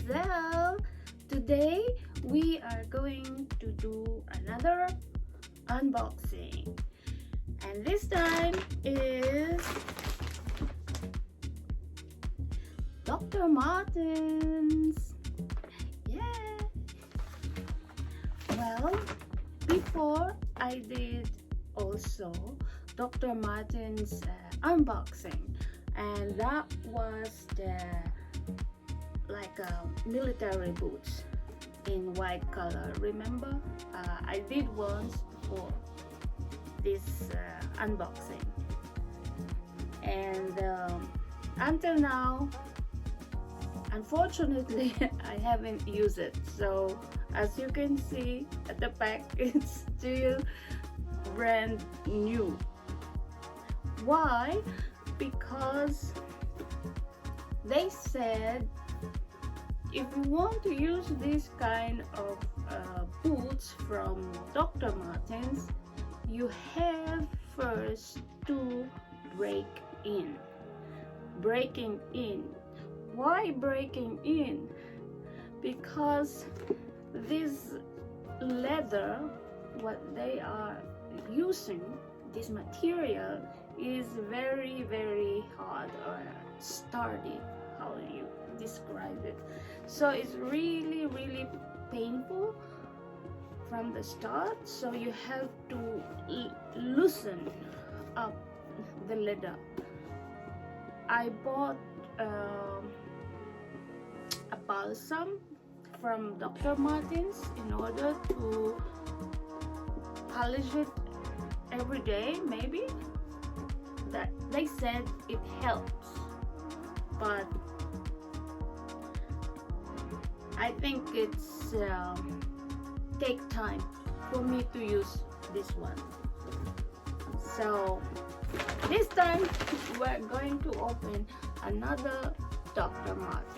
So today we are going to do another unboxing, and this time is Dr. Marten's. Yeah. Well, before I did also Dr. Marten's unboxing, and that was the military boots in white color. Remember, I did once for this unboxing, and until now, unfortunately, I haven't used it. So as you can see at the back, it's still brand new. Why? Because they said if you want to use this kind of boots from Dr. Marten's, you have first to break in. Breaking in. Why breaking in? Because this leather, what they are using, this material is very, very hard or sturdy. How do you describe it? So it's really, really painful from the start. So you have to loosen up the leather. I bought a balsam from Dr. Marten's in order to polish it every day. Maybe that they said it helps, but I think it's take time for me to use this one. So this time we're going to open another Dr. Marten.